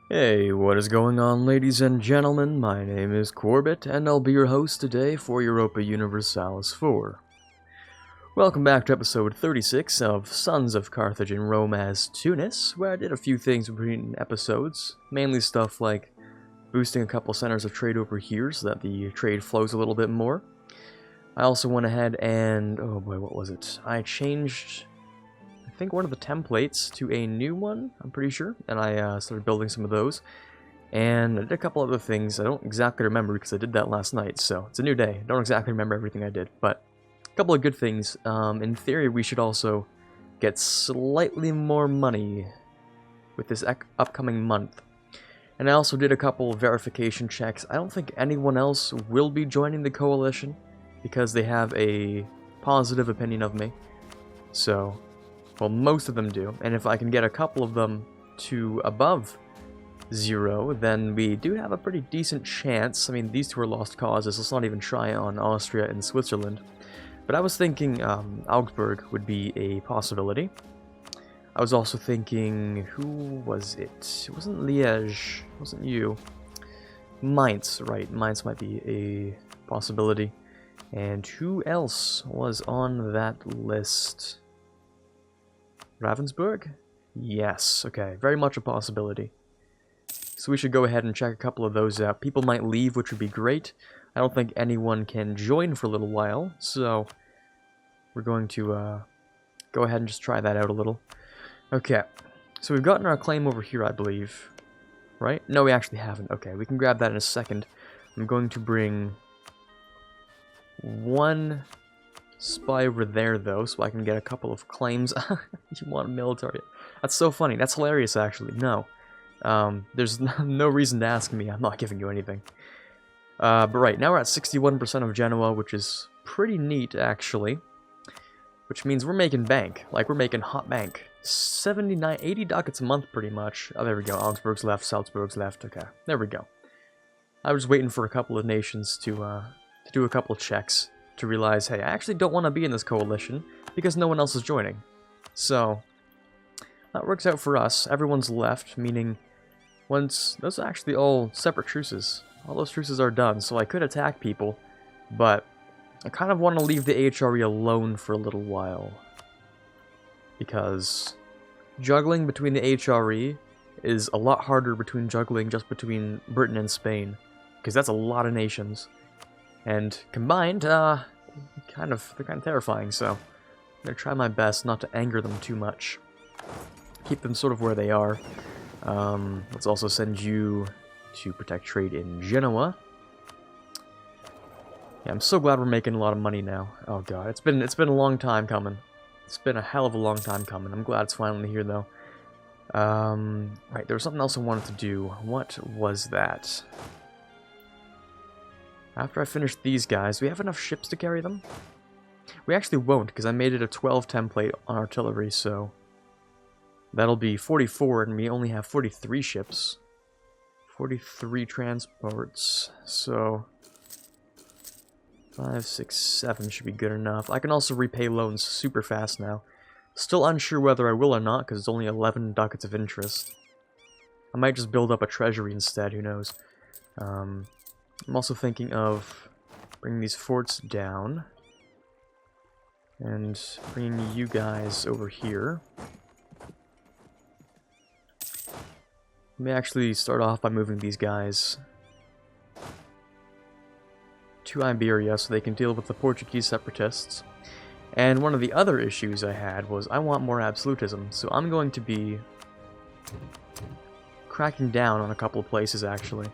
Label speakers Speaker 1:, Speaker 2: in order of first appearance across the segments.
Speaker 1: Hey, what is going on, ladies and gentlemen? My name is Quarbit, and I'll be your host today for Europa Universalis 4. Welcome back to episode 36 of Sons of Carthage and Rome as Tunis, where I did a few things between episodes, mainly stuff like boosting a couple centers of trade over here so that the trade flows a little bit more. I also went ahead and, oh boy, what was it? I changed, I think, one of the templates to a new one, I'm pretty sure, and I started building some of those. And I did a couple other things I don't exactly remember because I did that last night, so it's a new day. I don't exactly remember everything I did, but a couple of good things. In theory, we should also get slightly more money with this upcoming month. And I also did a couple of verification checks. I don't think anyone else will be joining the coalition because they have a positive opinion of me. So, well, most of them do. And if I can get a couple of them to above 0, then we do have a pretty decent chance. I mean, these two are lost causes. Let's not even try on Austria and Switzerland. But I was thinking Augsburg would be a possibility. I was also thinking, who was it? It wasn't Liège. It wasn't you. Mainz, right. Mainz might be a possibility. And who else was on that list? Ravensburg? Yes, okay. Very much a possibility. So we should go ahead and check a couple of those out. People might leave, which would be great. I don't think anyone can join for a little while, so we're going to go ahead and just try that out a little. Okay, so we've gotten our claim over here, I believe. Right? No, we actually haven't. Okay, we can grab that in a second. I'm going to bring one spy over there, though, so I can get a couple of claims. You want a military? That's so funny. That's hilarious, actually. No. There's no reason to ask me. I'm not giving you anything. But right, now we're at 61% of Genoa, which is pretty neat, actually. Which means we're making bank. Like, we're making hot bank. 79, 80 ducats a month, pretty much. Oh, there we go. Augsburg's left, Salzburg's left. Okay, there we go. I was waiting for a couple of nations to do a couple of checks to realize, hey, I actually don't want to be in this coalition because no one else is joining. So, that works out for us. Everyone's left, meaning those are actually all separate truces. All those truces are done, so I could attack people, but I kind of want to leave the HRE alone for a little while. Because juggling between the HRE is a lot harder between juggling just between Britain and Spain. Because that's a lot of nations. And combined, they're kind of terrifying, so I'm going to try my best not to anger them too much. Keep them sort of where they are. Let's also send you to protect trade in Genoa. Yeah, I'm so glad we're making a lot of money now. Oh god, it's been a long time coming. It's been a hell of a long time coming. I'm glad it's finally here, though. Right, there was something else I wanted to do. What was that? After I finish these guys, do we have enough ships to carry them? We actually won't, because I made it a 12 template on artillery, so that'll be 44, and we only have 43 ships. 43 transports, so 5, 6, 7 should be good enough. I can also repay loans super fast now. Still unsure whether I will or not, because it's only 11 ducats of interest. I might just build up a treasury instead, who knows. I'm also thinking of bringing these forts down and bringing you guys over here. Let me actually start off by moving these guys to Iberia so they can deal with the Portuguese separatists. And one of the other issues I had was I want more absolutism, so I'm going to be cracking down on a couple of places, actually.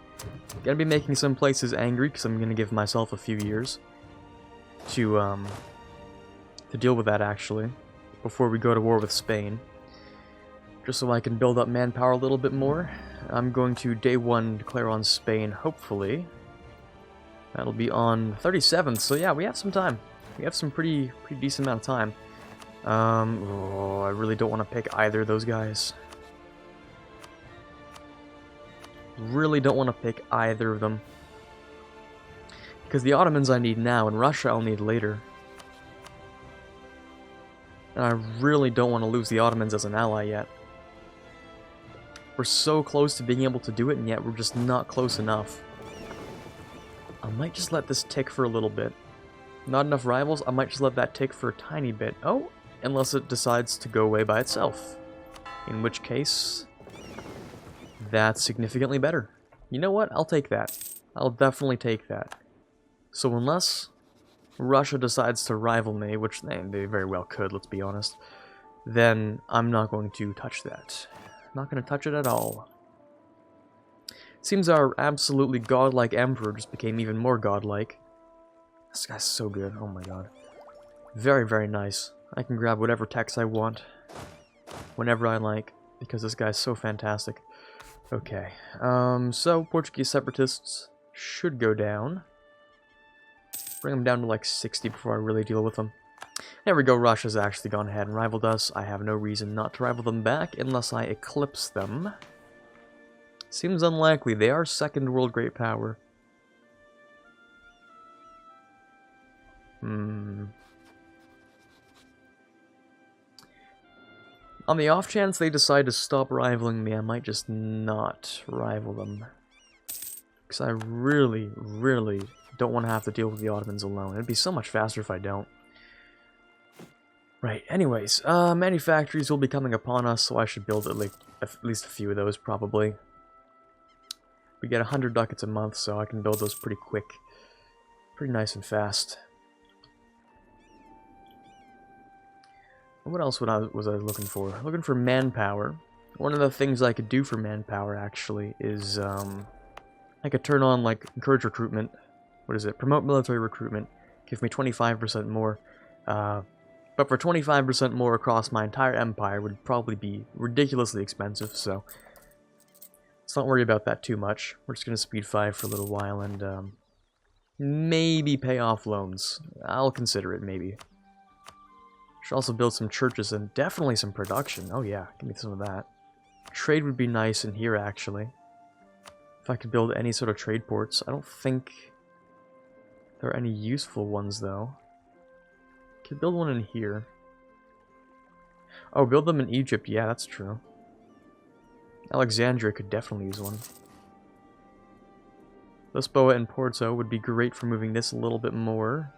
Speaker 1: Gonna be making some places angry because I'm gonna give myself a few years to deal with that, actually, before we go to war with Spain. Just so I can build up manpower a little bit more. I'm going to day 1 declare on Spain, hopefully. That'll be on 37th, so yeah, we have some time. We have some pretty decent amount of time. Oh, I really don't want to pick either of those guys. Really don't want to pick either of them. Because the Ottomans I need now, and Russia I'll need later. And I really don't want to lose the Ottomans as an ally yet. We're so close to being able to do it, and yet we're just not close enough. I might just let this tick for a little bit. Not enough rivals, I might just let that tick for a tiny bit. Oh, unless it decides to go away by itself. In which case, that's significantly better. You know what? I'll take that. I'll definitely take that. So unless Russia decides to rival me, which they very well could, let's be honest, then I'm not going to touch that. Not going to touch it at all. Seems our absolutely godlike emperor just became even more godlike. This guy's so good. Oh my god. Very, very nice. I can grab whatever text I want whenever I like, because this guy's so fantastic. Okay. So Portuguese separatists should go down. Bring them down to like 60 before I really deal with them. There we go. Russia's actually gone ahead and rivaled us. I have no reason not to rival them back unless I eclipse them. Seems unlikely. They are second world great power. On the off chance they decide to stop rivaling me, I might just not rival them. Because I really, really don't want to have to deal with the Ottomans alone. It'd be so much faster if I don't. Right, anyways, many factories will be coming upon us, so I should build at least a few of those, probably. We get 100 ducats a month, so I can build those pretty quick. Pretty nice and fast. What else was I looking for? Looking for manpower. One of the things I could do for manpower, actually, is, I could turn on, like, encourage recruitment. What is it? Promote military recruitment. Give me 25% more. But for 25% more across my entire empire would probably be ridiculously expensive, so let's not worry about that too much. We're just going to speed 5 for a little while and maybe pay off loans. I'll consider it, maybe. Should also build some churches and definitely some production. Oh yeah, give me some of that. Trade would be nice in here, actually. If I could build any sort of trade ports. I don't think there are any useful ones, though. Could build one in here. Oh, build them in Egypt. Yeah, that's true. Alexandria could definitely use one. Lisboa and Porto would be great for moving this a little bit more.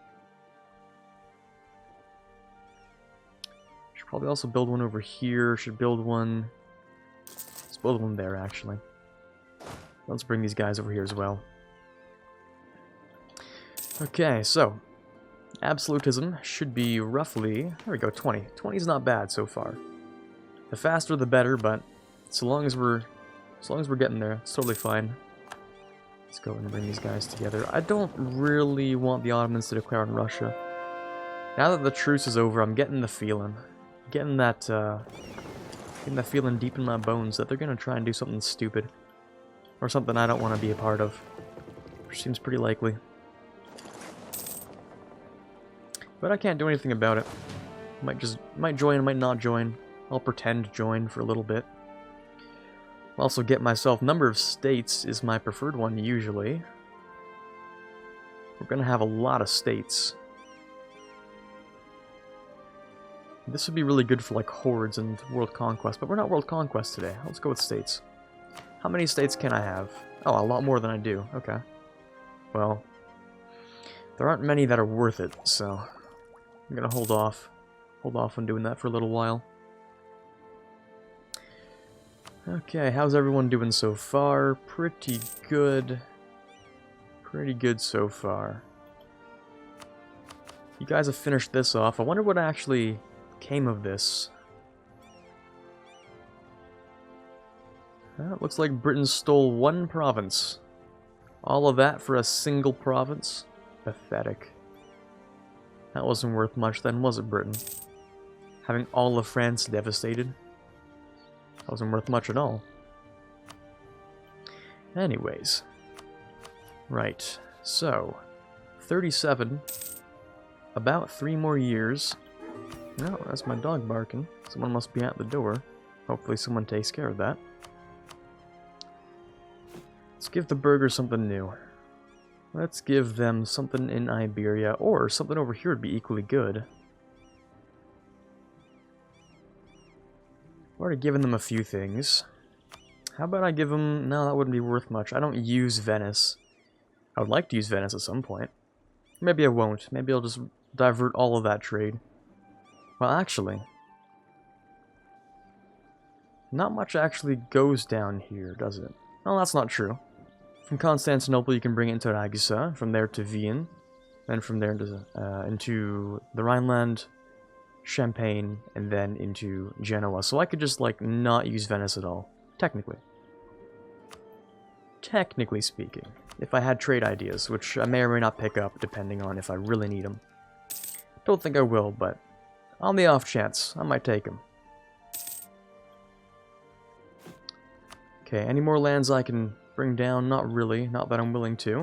Speaker 1: Should probably also build one over here. Should build one... Let's build one there, actually. Let's bring these guys over here as well. Okay, so... Absolutism should be roughly... There we go, 20. 20 is not bad so far. The faster the better, but so long as we're getting there, it's totally fine. Let's go and bring these guys together. I don't really want the Ottomans to declare on Russia. Now that the truce is over, I'm getting the feeling. Getting that feeling deep in my bones that they're gonna try and do something stupid. Or something I don't want to be a part of. Which seems pretty likely. But I can't do anything about it. Might join, might not join. I'll pretend to join for a little bit. I'll also get myself... Number of states is my preferred one, usually. We're gonna have a lot of states. This would be really good for, like, hordes and world conquest, but we're not world conquest today. Let's go with states. How many states can I have? Oh, a lot more than I do. Okay. Well, there aren't many that are worth it, so I'm gonna hold off. Hold off on doing that for a little while. Okay, how's everyone doing so far? Pretty good. Pretty good so far. You guys have finished this off. I wonder what actually came of this. It looks like Britain stole one province. All of that for a single province? Pathetic. That wasn't worth much then, was it, Britain? Having all of France devastated? That wasn't worth much at all. Anyways. Right. So, 37. About 3 more years. No, that's my dog barking. Someone must be at the door. Hopefully someone takes care of that. Let's give the burgers something new. Let's give them something in Iberia, or something over here would be equally good. I've already given them a few things. How about I give him... No, that wouldn't be worth much. I don't use Venice. I would like to use Venice at some point. Maybe I won't. Maybe I'll just divert all of that trade. Well, actually... not much actually goes down here, does it? Well, that's not true. From Constantinople, you can bring it into Ragusa, from there to Wien, then from there into the Rhineland, Champagne, and then into Genoa. So I could just, like, not use Venice at all. Technically. Technically speaking. If I had trade ideas, which I may or may not pick up, depending on if I really need them. Don't think I will, but on the off chance, I might take them. Okay, any more lands I can bring down? Not really, not that I'm willing to.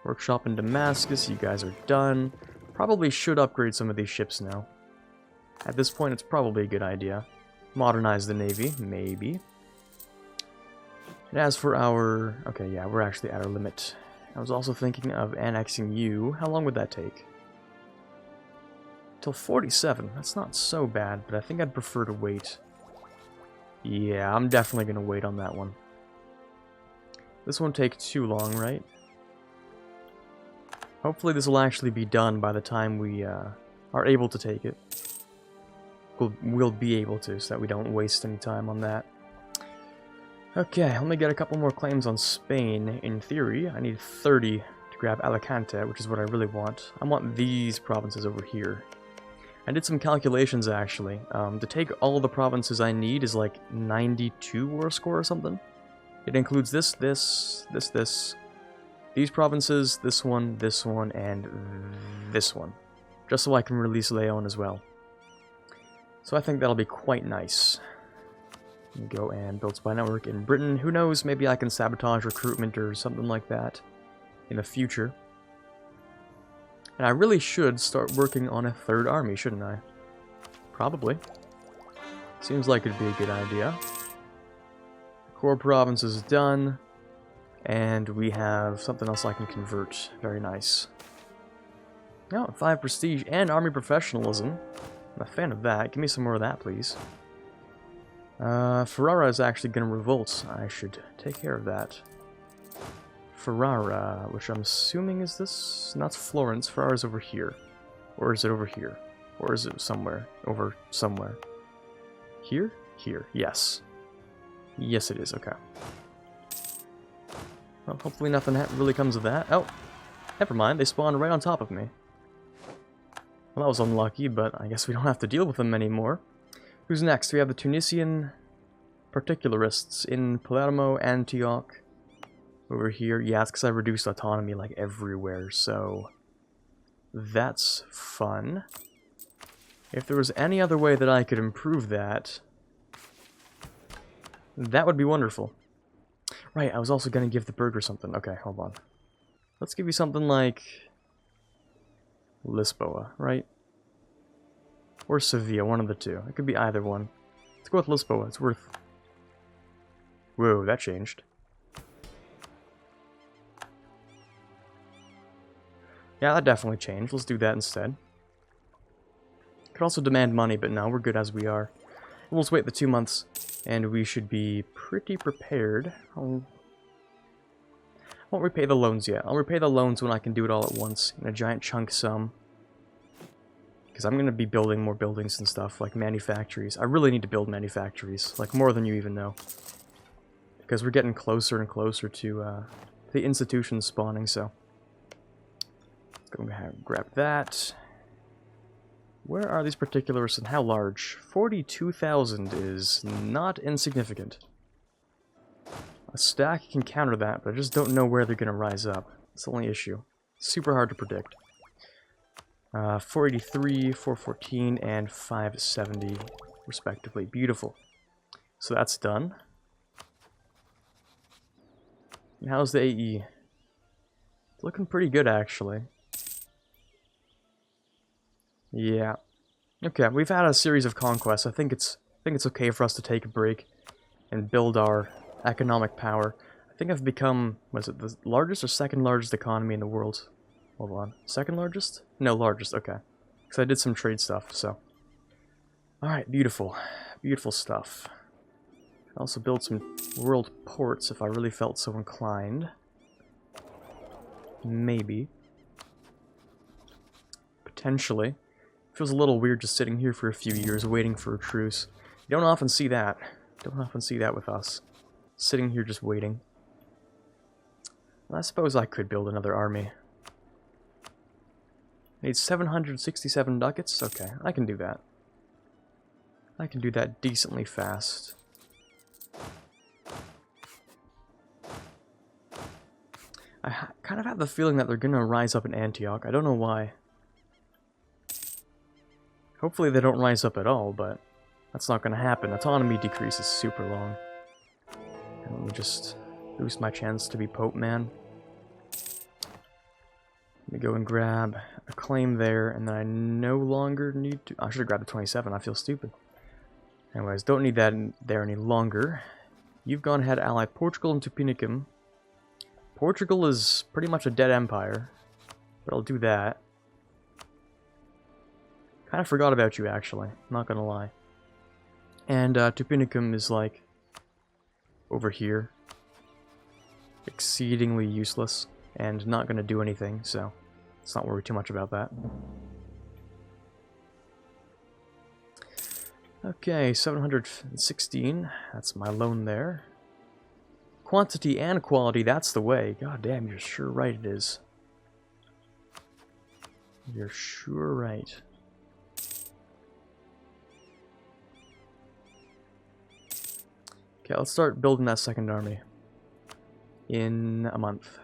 Speaker 1: Workshop in Damascus, you guys are done. Probably should upgrade some of these ships now. At this point, it's probably a good idea. Modernize the Navy, maybe. And as for our... okay, yeah, we're actually at our limit. I was also thinking of annexing you. How long would that take? Till 47. That's not so bad, but I think I'd prefer to wait. Yeah, I'm definitely going to wait on that one. This won't take too long, right? Hopefully this will actually be done by the time we are able to take it. We'll be able to, so that we don't waste any time on that. Okay, let me get a couple more claims on Spain. In theory, I need 30 to grab Alicante, which is what I really want. I want these provinces over here. I did some calculations, actually. To take all the provinces I need is like 92 war score or something. It includes this, these provinces, this one, and this one. Just so I can release Leon as well. So I think that'll be quite nice. Go and build spy network in Britain. Who knows, maybe I can sabotage recruitment or something like that in the future. And I really should start working on a third army, shouldn't I? Probably. Seems like it'd be a good idea. Core province is done. And we have something else I can convert. Very nice. Oh, 5 prestige and army professionalism. I'm a fan of that. Give me some more of that, please. Ferrara is actually going to revolt. I should take care of that. Ferrara, which I'm assuming is this? Not Florence. Ferrara's over here. Or is it over here? Or is it somewhere? Over somewhere. Here? Here. Yes. Yes, it is. Okay. Well, hopefully nothing really comes of that. Oh! Never mind. They spawned right on top of me. Well, that was unlucky, but I guess we don't have to deal with them anymore. Who's next? We have the Tunisian particularists in Palermo, Antioch. Over here. Yeah, it's because I reduced autonomy like everywhere, so that's fun. If there was any other way that I could improve that, that would be wonderful. Right, I was also going to give the burger something. Okay, hold on. Let's give you something like Lisboa, right? Or Sevilla, one of the two. It could be either one. Let's go with Lisboa. It's worth... Whoa, that changed. Yeah, that definitely changed. Let's do that instead. Could also demand money, but no, we're good as we are. We'll just wait the 2 months, and we should be pretty prepared. I won't repay the loans yet. I'll repay the loans when I can do it all at once, in a giant chunk sum. Because I'm going to be building more buildings and stuff, like manufactories. I really need to build manufactories, like more than you even know. Because we're getting closer and closer to the institutions spawning, so... Let's go ahead and grab that. Where are these particulars and how large? 42,000 is not insignificant. A stack can counter that, but I just don't know where they're going to rise up. That's the only issue. Super hard to predict. 483, 414, and 570, respectively. Beautiful. So that's done. And how's the AE? It's looking pretty good, actually. Yeah. Okay, we've had a series of conquests. I think it's okay for us to take a break and build our economic power. I think I've become, was it the largest or second largest economy in the world? Hold on. Second largest? No, largest, okay. Because I did some trade stuff, so. Alright, beautiful. Beautiful stuff. Also build some world ports if I really felt so inclined. Maybe. Potentially. Feels a little weird just sitting here for a few years waiting for a truce. You don't often see that. Don't often see that with us. Sitting here just waiting. Well, I suppose I could build another army. Need 767 ducats? Okay, I can do that. I can do that decently fast. I kind of have the feeling that they're gonna rise up in Antioch. I don't know why. Hopefully they don't rise up at all, but that's not gonna happen. Autonomy decrease is super long. And let me just boost my chance to be Pope Man. Let me go and grab a claim there, and then I no longer need to... I should have grabbed a 27, I feel stupid. Anyways, don't need that there any longer. You've gone ahead, ally Portugal and Tupinicum. Portugal is pretty much a dead empire, but I'll do that. Kind of forgot about you, actually, not gonna lie. And Tupinicum is, like, over here. Exceedingly useless, and not gonna do anything, so let's not worry too much about that. Okay, 716, that's my loan there. Quantity and quality, that's the way. God damn, you're sure right it is. You're sure right. Okay, let's start building that second army. In a month.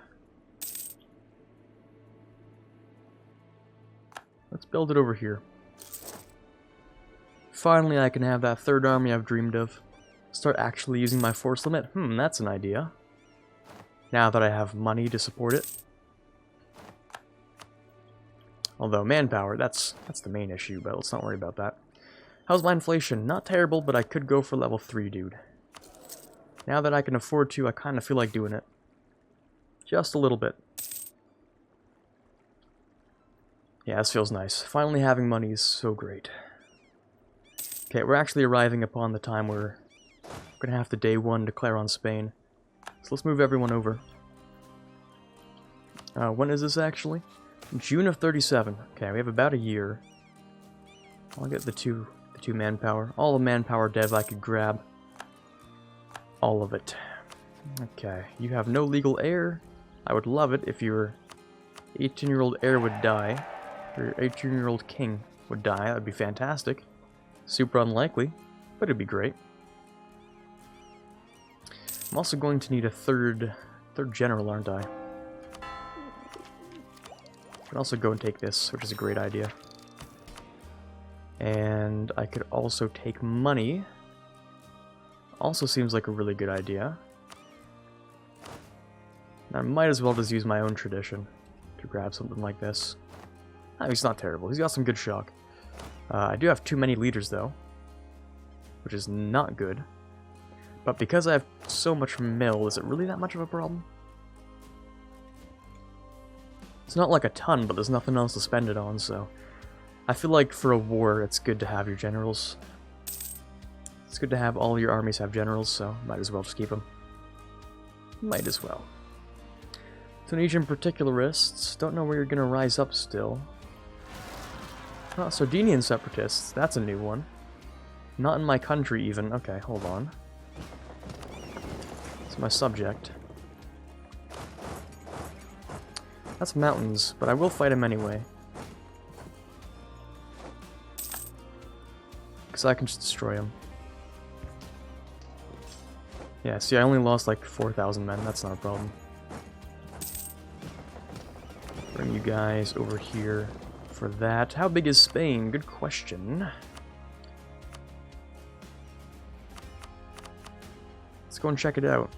Speaker 1: Let's build it over here. Finally, I can have that third army I've dreamed of. Start actually using my force limit. That's an idea. Now that I have money to support it. Although manpower, that's the main issue, but let's not worry about that. How's my inflation? Not terrible, but I could go for level 3, dude. Now that I can afford to, I kind of feel like doing it. Just a little bit. Yeah, this feels nice. Finally having money is so great. Okay, we're actually arriving upon the time where we're gonna have to day 1 declare on Spain. So let's move everyone over. When is this actually? June of 37. Okay, we have about a year. I'll get the two manpower. All the manpower dev I could grab. All of it. Okay, you have no legal heir. I would love it if your 18-year-old heir would die. Or your 18-year-old king would die. That'd be fantastic. Super unlikely, but it'd be great. I'm also going to need a third general, aren't I? I can also go and take this, which is a great idea. And I could also take money. Also seems like a really good idea. I might as well just use my own tradition to grab something like this. Oh, he's not terrible. He's got some good shock. I do have too many leaders, though, which is not good. But because I have so much mill, is it really that much of a problem? It's not like a ton, but there's nothing else to spend it on, so... I feel like for a war, it's good to have your generals. It's good to have all your armies have generals, so might as well just keep them. Might as well. Tunisian particularists, don't know where you're gonna rise up still. Oh, Sardinian separatists, that's a new one. Not in my country even. Okay, hold on. It's my subject. That's mountains, but I will fight him anyway. Because I can just destroy him. Yeah, see, I only lost like 4,000 men, that's not a problem. Bring you guys over here for that. How big is Spain? Good question. Let's go and check it out.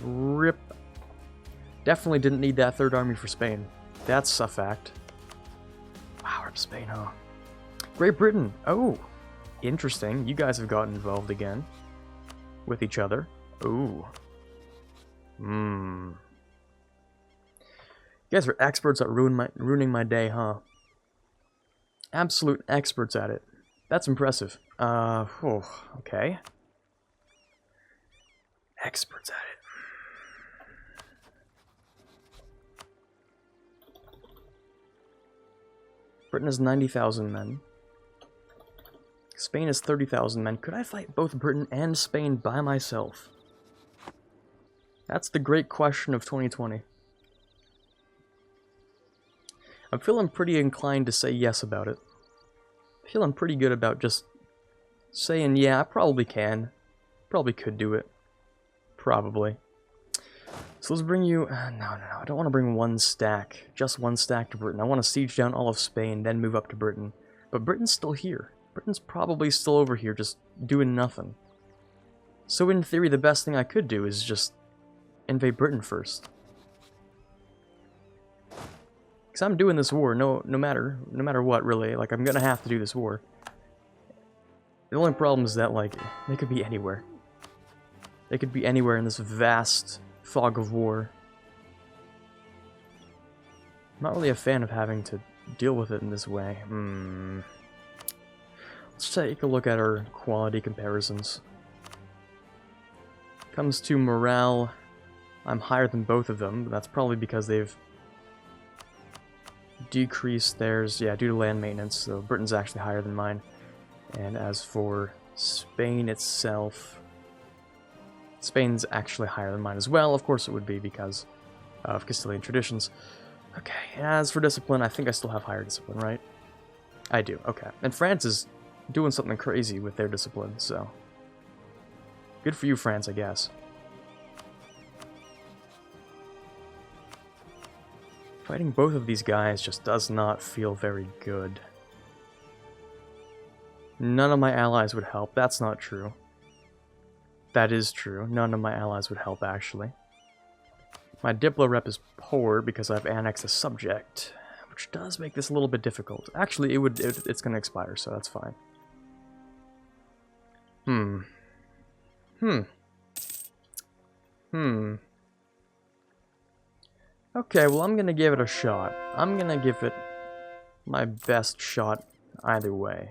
Speaker 1: Rip. Definitely didn't need that third army for Spain. That's a fact. Wow, rip Spain, huh? Great Britain. Oh, interesting. You guys have gotten involved again with each other. Ooh. You guys are experts at ruining my day, huh? Absolute experts at it. That's impressive. Okay. Experts at it. Britain has 90,000 men. Spain has 30,000 men. Could I fight both Britain and Spain by myself? That's the great question of 2020. I'm feeling pretty inclined to say yes about it. Feeling pretty good about just saying, yeah, I probably can. Probably could do it. Probably. So let's bring you... No, I don't want to bring one stack. Just one stack to Britain. I want to siege down all of Spain, then move up to Britain. But Britain's still here. Britain's probably still over here, just doing nothing. So in theory, the best thing I could do is just invade Britain first. Because I'm doing this war, no matter what, really. Like, I'm gonna have to do this war. The only problem is that, like, they could be anywhere. They could be anywhere in this vast fog of war. I'm not really a fan of having to deal with it in this way. Let's take a look at our quality comparisons. Comes to morale, I'm higher than both of them, but that's probably because they've decreased theirs, yeah, due to land maintenance, so Britain's actually higher than mine. And as for Spain itself, Spain's actually higher than mine as well. Of course it would be because of Castilian traditions. Okay, as for discipline, I think I still have higher discipline, right? I do, okay. And France is doing something crazy with their discipline, so good for you, France, I guess. Fighting both of these guys just does not feel very good. None of my allies would help. That's not true. That is true. None of my allies would help, actually. My Diplo rep is poor because I've annexed a subject, which does make this a little bit difficult. Actually, it's going to expire, so that's fine. Okay, well, I'm gonna give it a shot. I'm gonna give it my best shot either way.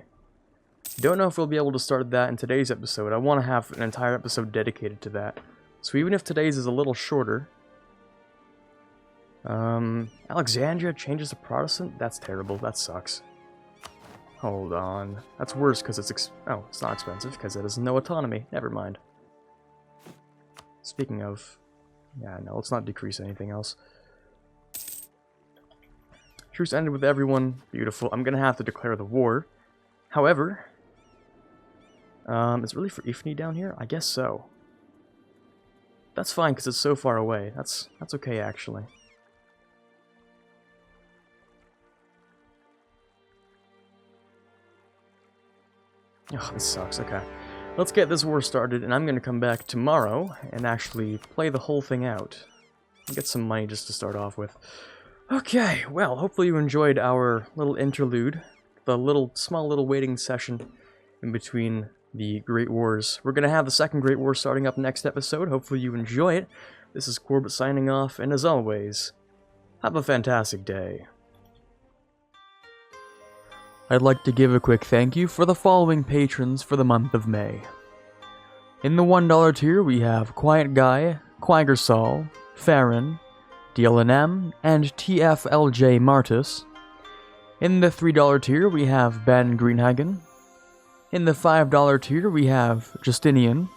Speaker 1: Don't know if we'll be able to start that in today's episode. I want to have an entire episode dedicated to that. So even if today's is a little shorter... Alexandria changes to Protestant? That's terrible. That sucks. Hold on. That's worse because it's oh, it's not expensive because it has no autonomy. Never mind. Speaking of... Yeah, no, let's not decrease anything else. Truce ended with everyone. Beautiful. I'm gonna have to declare the war. However... it's really for Ifni down here? I guess so. That's fine because it's so far away. That's okay, actually. Oh, this sucks. Okay. Let's get this war started, and I'm going to come back tomorrow and actually play the whole thing out. Get some money just to start off with. Okay, well, hopefully you enjoyed our little interlude. The small little waiting session in between the Great Wars. We're going to have the Second Great War starting up next episode. Hopefully you enjoy it. This is Quarbit signing off, and as always, have a fantastic day. I'd like to give a quick thank you for the following patrons for the month of May. In the $1 tier, we have Quiet Guy, Quaggersol, Farron, DLNM, and TFLJ Martis. In the $3 tier, we have Ben Greenhagen. In the $5 tier, we have Justinian.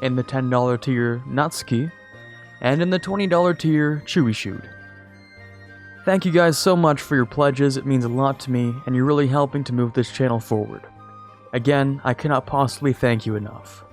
Speaker 1: In the $10 tier, Natsuki. And in the $20 tier, Chewy Shoot. Thank you guys so much for your pledges, it means a lot to me, and you're really helping to move this channel forward. Again, I cannot possibly thank you enough.